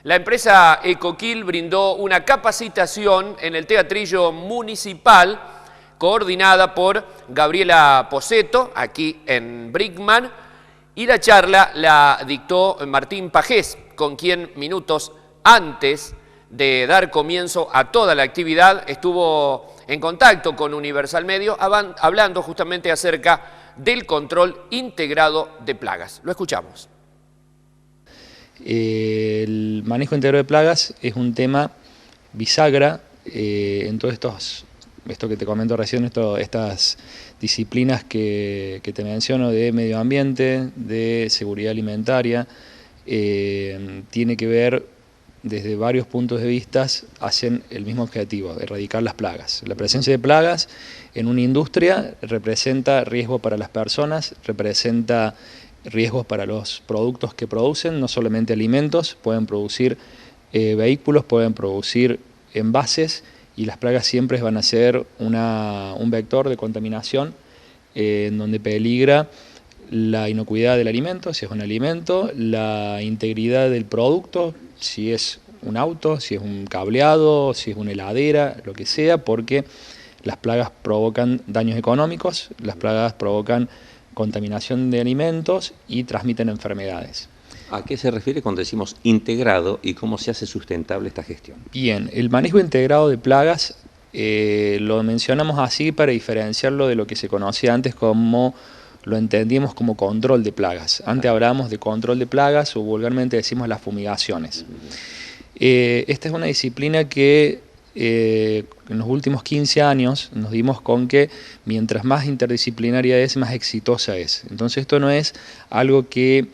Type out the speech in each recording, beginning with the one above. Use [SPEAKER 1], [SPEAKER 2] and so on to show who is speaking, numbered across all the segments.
[SPEAKER 1] La empresa Ecoquil brindó una capacitación en el Teatrillo Municipal coordinada por Gabriela Poseto, aquí en Brickman, y la charla la dictó Martín Pajés, con quien minutos antes de dar comienzo a toda la actividad estuvo en contacto con Universal Medio hablando justamente acerca del control integrado de plagas. Lo escuchamos.
[SPEAKER 2] El manejo integrado de plagas es un tema bisagra en todos esto que te comento recién, estas disciplinas que te menciono de medio ambiente, de seguridad alimentaria, tiene que ver desde varios puntos de vista, hacen el mismo objetivo, erradicar las plagas. La presencia de plagas en una industria representa riesgo para las personas, representa riesgos para los productos que producen, no solamente alimentos, pueden producir vehículos, pueden producir envases, y las plagas siempre van a ser un vector de contaminación en donde peligra la inocuidad del alimento, si es un alimento, la integridad del producto, si es un auto, si es un cableado, si es una heladera, lo que sea, porque las plagas provocan daños económicos, las plagas provocan contaminación de alimentos y transmiten enfermedades.
[SPEAKER 3] ¿A qué se refiere cuando decimos integrado y cómo se hace sustentable esta gestión?
[SPEAKER 2] Bien, el manejo integrado de plagas lo mencionamos así para diferenciarlo de lo que se conocía antes como, lo entendíamos como control de plagas. Antes hablábamos de control de plagas o vulgarmente decimos las fumigaciones. Esta es una disciplina que en los últimos 15 años nos dimos con que mientras más interdisciplinaria es, más exitosa es. Entonces esto no es algo que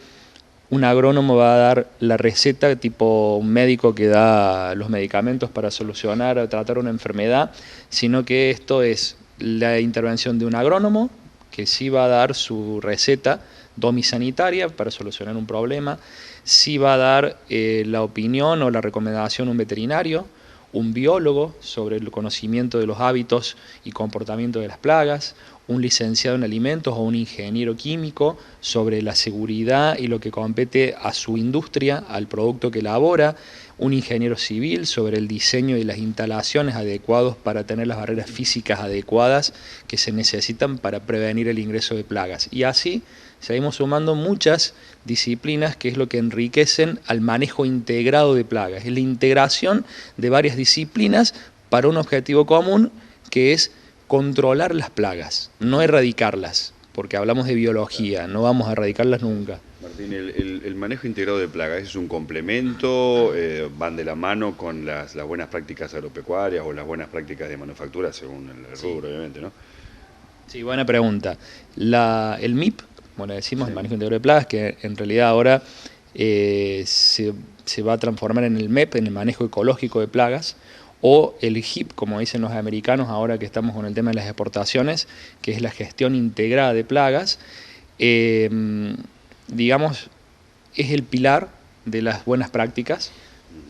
[SPEAKER 2] un agrónomo va a dar la receta tipo un médico que da los medicamentos para solucionar o tratar una enfermedad, sino que esto es la intervención de un agrónomo que sí va a dar su receta domisanitaria para solucionar un problema, sí va a dar la opinión o la recomendación un veterinario, un biólogo sobre el conocimiento de los hábitos y comportamiento de las plagas, un licenciado en alimentos o un ingeniero químico sobre la seguridad y lo que compete a su industria, al producto que elabora, un ingeniero civil sobre el diseño de las instalaciones adecuados para tener las barreras físicas adecuadas que se necesitan para prevenir el ingreso de plagas. Y así seguimos sumando muchas disciplinas que es lo que enriquecen al manejo integrado de plagas. Es la integración de varias disciplinas para un objetivo común que es controlar las plagas, no erradicarlas, porque hablamos de biología, no vamos a erradicarlas nunca.
[SPEAKER 4] Martín, el manejo integrado de plagas es un complemento, van de la mano con las buenas prácticas agropecuarias o las buenas prácticas de manufactura, según el rubro, obviamente, ¿no?
[SPEAKER 2] Sí, buena pregunta. El MIP, bueno, decimos el manejo integrado de plagas, que en realidad ahora se va a transformar en el MEP, en el manejo ecológico de plagas, o el HIP, como dicen los americanos ahora que estamos con el tema de las exportaciones, que es la gestión integrada de plagas. Digamos, es el pilar de las buenas prácticas,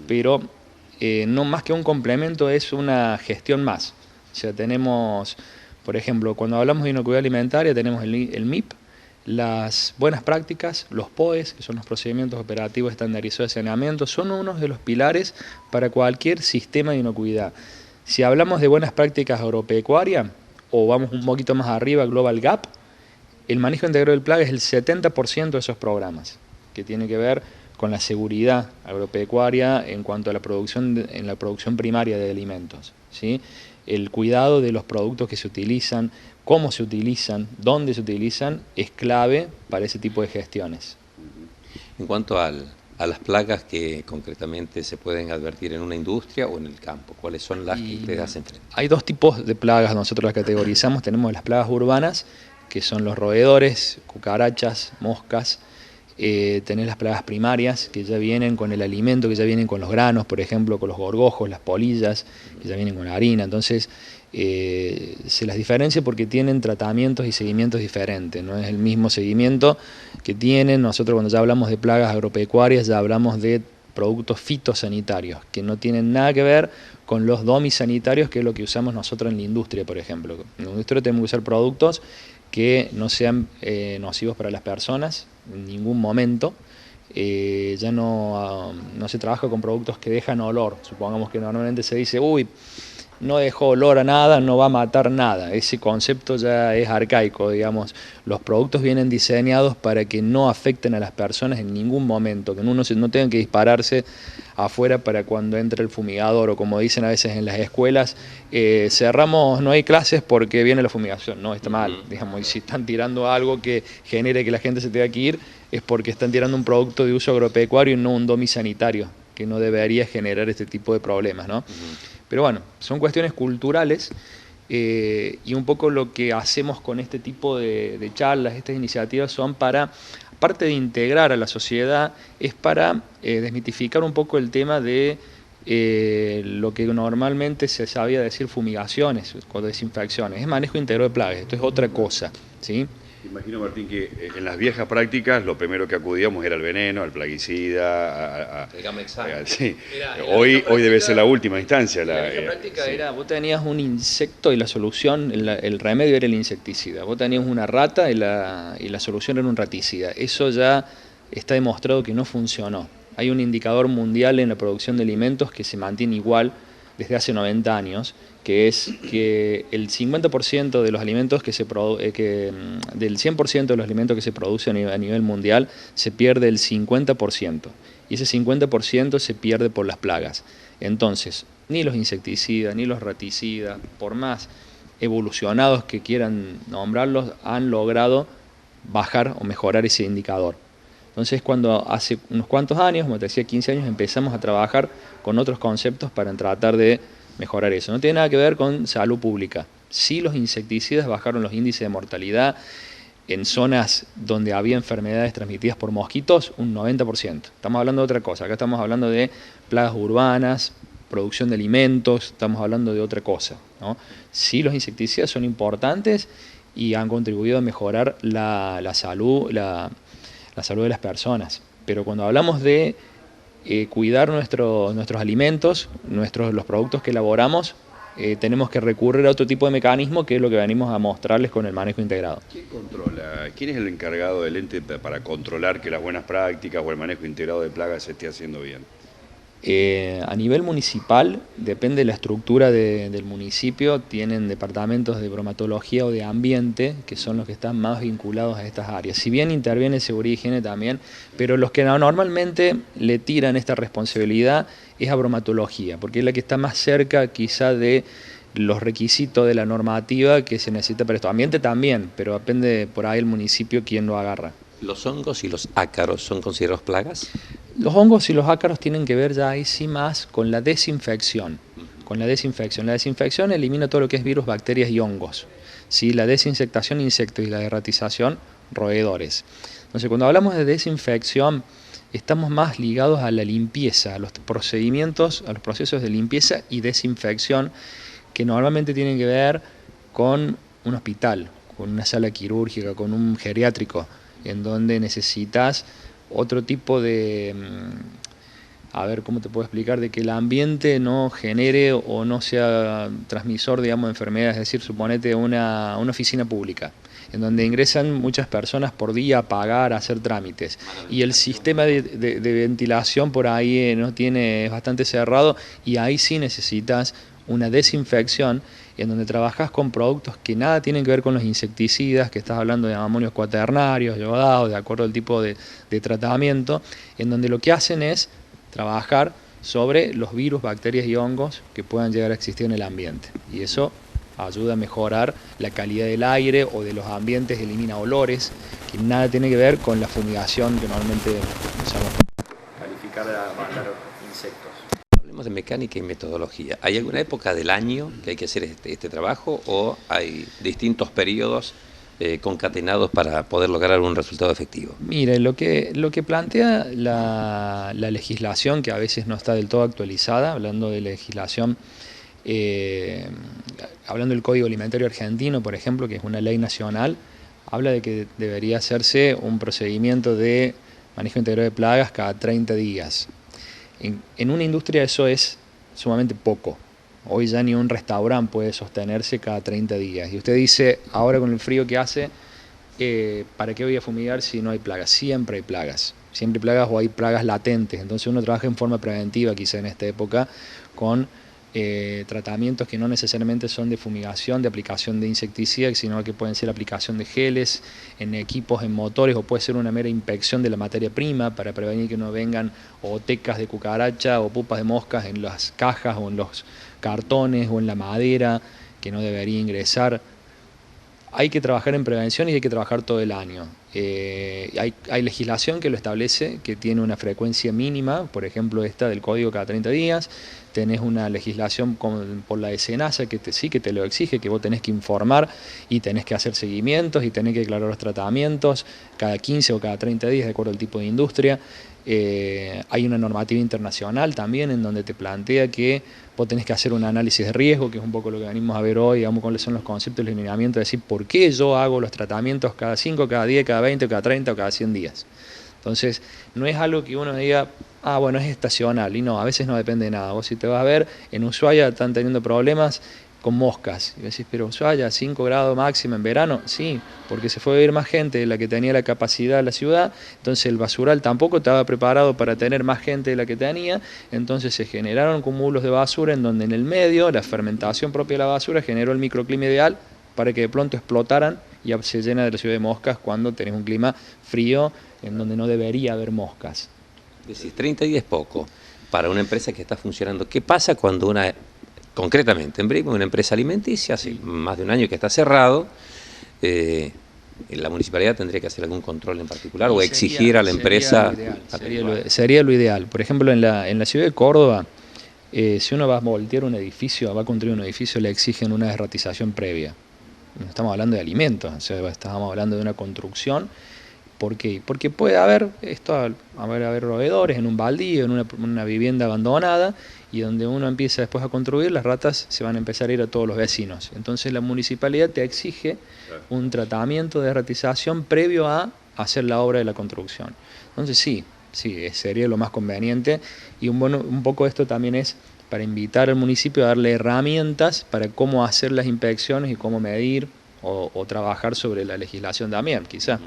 [SPEAKER 2] pero no más que un complemento, es una gestión más. O sea, tenemos, por ejemplo, cuando hablamos de inocuidad alimentaria, tenemos el MIP, las buenas prácticas, los POEs, que son los procedimientos operativos estandarizados de saneamiento, son unos de los pilares para cualquier sistema de inocuidad. Si hablamos de buenas prácticas agropecuarias, o vamos un poquito más arriba, Global Gap, el manejo integrado del plaga es el 70% de esos programas, que tiene que ver con la seguridad agropecuaria en cuanto a la producción, en la producción primaria de alimentos, ¿sí? El cuidado de los productos que se utilizan, cómo se utilizan, dónde se utilizan, es clave para ese tipo de gestiones.
[SPEAKER 3] En cuanto a las plagas que concretamente se pueden advertir en una industria o en el campo, ¿cuáles son las que ustedes hacen frente?
[SPEAKER 2] Hay dos tipos de plagas, nosotros las categorizamos. Tenemos las plagas urbanas, que son los roedores, cucarachas, moscas. Tenés las plagas primarias, que ya vienen con el alimento, que ya vienen con los granos, por ejemplo, con los gorgojos, las polillas, que ya vienen con la harina. Entonces, se las diferencia porque tienen tratamientos y seguimientos diferentes, no es el mismo seguimiento que tienen. Nosotros cuando ya hablamos de plagas agropecuarias ya hablamos de productos fitosanitarios que no tienen nada que ver con los domisanitarios, que es lo que usamos nosotros en la industria, por ejemplo. En la industria tenemos que usar productos que no sean nocivos para las personas en ningún momento, ya no se trabaja con productos que dejan olor. Supongamos que normalmente se dice, uy, no dejó olor a nada, no va a matar nada. Ese concepto ya es arcaico, digamos. Los productos vienen diseñados para que no afecten a las personas en ningún momento, que no tengan que dispararse afuera para cuando entre el fumigador, o como dicen a veces en las escuelas, cerramos, no hay clases porque viene la fumigación. No, está mal, digamos, y si están tirando algo que genere que la gente se tenga que ir, es porque están tirando un producto de uso agropecuario y no un domisanitario, que no debería generar este tipo de problemas, ¿no? Pero bueno, son cuestiones culturales, y un poco lo que hacemos con este tipo de charlas, estas iniciativas son para, aparte de integrar a la sociedad, es para desmitificar un poco el tema de lo que normalmente se sabía decir fumigaciones o desinfecciones. Es manejo íntegro de plagas, esto es otra cosa, ¿sí?
[SPEAKER 4] Imagino, Martín, que en las viejas prácticas lo primero que acudíamos era al veneno, al plaguicida,
[SPEAKER 3] El Gamexan.
[SPEAKER 4] sí.
[SPEAKER 2] Mirá,
[SPEAKER 4] Hoy debe ser la última instancia.
[SPEAKER 2] La vieja práctica era, vos tenías un insecto y la solución, el remedio era el insecticida. Vos tenías una rata y la solución era un raticida. Eso ya está demostrado que no funcionó. Hay un indicador mundial en la producción de alimentos que se mantiene igual desde hace 90 años, que es que el 50% de los alimentos del 100% de los alimentos que se producen a nivel mundial se pierde el 50%, y ese 50% se pierde por las plagas. Entonces, ni los insecticidas, ni los raticidas, por más evolucionados que quieran nombrarlos, han logrado bajar o mejorar ese indicador. Entonces, cuando hace unos cuantos años, como te decía, 15 años, empezamos a trabajar con otros conceptos para tratar de mejorar eso. No tiene nada que ver con salud pública. Sí, los insecticidas bajaron los índices de mortalidad en zonas donde había enfermedades transmitidas por mosquitos un 90%. Estamos hablando de otra cosa. Acá estamos hablando de plagas urbanas, producción de alimentos, estamos hablando de otra cosa, ¿no? Sí, los insecticidas son importantes y han contribuido a mejorar la salud de las personas. Pero cuando hablamos de cuidar nuestros alimentos, los productos que elaboramos, tenemos que recurrir a otro tipo de mecanismo, que es lo que venimos a mostrarles con el manejo integrado.
[SPEAKER 4] ¿Quién controla? ¿Quién es el encargado del ente para controlar que las buenas prácticas o el manejo integrado de plagas se esté haciendo bien?
[SPEAKER 2] A nivel municipal, depende de la estructura del municipio, tienen departamentos de bromatología o de ambiente, que son los que están más vinculados a estas áreas. Si bien interviene seguridad y higiene también, pero los que normalmente le tiran esta responsabilidad es a bromatología, porque es la que está más cerca quizá de los requisitos de la normativa que se necesita para esto. Ambiente también, pero depende por ahí el municipio quién lo agarra.
[SPEAKER 3] ¿Los hongos y los ácaros son considerados plagas?
[SPEAKER 2] Los hongos y los ácaros tienen que ver ya ahí sí más con la desinfección. La desinfección elimina todo lo que es virus, bacterias y hongos. ¿Sí? La desinfectación, insectos, y la derratización, roedores. Entonces, cuando hablamos de desinfección, estamos más ligados a la limpieza, a los procedimientos, a los procesos de limpieza y desinfección, que normalmente tienen que ver con un hospital, con una sala quirúrgica, con un geriátrico, en donde necesitas otro tipo de, a ver, ¿cómo te puedo explicar? De que el ambiente no genere o no sea transmisor, digamos, de enfermedades. Es decir, suponete una oficina pública, en donde ingresan muchas personas por día a pagar, a hacer trámites. Y el sistema de ventilación por ahí es bastante cerrado, y ahí sí necesitas una desinfección, en donde trabajas con productos que nada tienen que ver con los insecticidas, que estás hablando de amonios cuaternarios, yodados, de acuerdo al tipo de tratamiento, en donde lo que hacen es trabajar sobre los virus, bacterias y hongos que puedan llegar a existir en el ambiente. Y eso ayuda a mejorar la calidad del aire o de los ambientes, elimina olores, que nada tiene que ver con la fumigación que normalmente usamos para calificar a matar insectos.
[SPEAKER 3] Hablemos de mecánica y metodología. ¿Hay alguna época del año que hay que hacer este trabajo, o hay distintos periodos concatenados para poder lograr un resultado efectivo?
[SPEAKER 2] Mire, lo que plantea la legislación, que a veces no está del todo actualizada, hablando de legislación, hablando del Código Alimentario Argentino, por ejemplo, que es una ley nacional, habla de que debería hacerse un procedimiento de manejo integrado de plagas cada 30 días. En una industria eso es sumamente poco. Hoy ya ni un restaurante puede sostenerse cada 30 días. Y usted dice, ahora con el frío que hace, ¿para qué voy a fumigar si no hay plagas? Siempre hay plagas. siempre hay plagas o hay plagas latentes. Entonces uno trabaja en forma preventiva quizá en esta época con tratamientos que no necesariamente son de fumigación, de aplicación de insecticidas, sino que pueden ser aplicación de geles en equipos, en motores, o puede ser una mera inspección de la materia prima para prevenir que no vengan o tecas de cucaracha o pupas de moscas en las cajas o en los cartones o en la madera que no debería ingresar. Hay que trabajar en prevención y hay que trabajar todo el año. Hay legislación que lo establece, que tiene una frecuencia mínima, por ejemplo esta del código cada 30 días, tenés una legislación por la SENASA que sí que te lo exige, que vos tenés que informar y tenés que hacer seguimientos y tenés que declarar los tratamientos cada 15 o cada 30 días de acuerdo al tipo de industria. Hay una normativa internacional también en donde te plantea que vos tenés que hacer un análisis de riesgo, que es un poco lo que venimos a ver hoy, digamos cuáles son los conceptos, los lineamientos, de decir por qué yo hago los tratamientos cada 5, cada 10, cada 20, cada 30 o cada 100 días. Entonces, no es algo que uno diga, ah, bueno, es estacional, y no, a veces no depende de nada. Vos si te vas a ver, en Ushuaia están teniendo problemas con moscas. Y decís, pero Ushuaia, 5 grados máxima en verano. Sí, porque se fue a vivir más gente de la que tenía la capacidad de la ciudad, entonces el basural tampoco estaba preparado para tener más gente de la que tenía, entonces se generaron cúmulos de basura en donde en el medio, la fermentación propia de la basura generó el microclima ideal para que de pronto explotaran y se llena de la ciudad de moscas cuando tenés un clima frío en donde no debería haber moscas.
[SPEAKER 3] Decís, 30 días es poco para una empresa que está funcionando. ¿Qué pasa cuando concretamente en Brickman, una empresa alimenticia, hace más de un año que está cerrado, la municipalidad tendría que hacer algún control en particular o exigir a la empresa?
[SPEAKER 2] Sería lo ideal. Por ejemplo, en la ciudad de Córdoba, si uno va a voltear un edificio, va a construir un edificio, le exigen una desratización previa. No estamos hablando de alimentos, o sea, estamos hablando de una construcción. ¿Por qué? Porque puede haber roedores en un baldío, en una vivienda abandonada, y donde uno empieza después a construir, las ratas se van a empezar a ir a todos los vecinos. Entonces la municipalidad te exige un tratamiento de ratización previo a hacer la obra de la construcción. Entonces sí, sería lo más conveniente, y un poco esto también es para invitar al municipio a darle herramientas para cómo hacer las inspecciones y cómo medir o trabajar sobre la legislación también, quizá.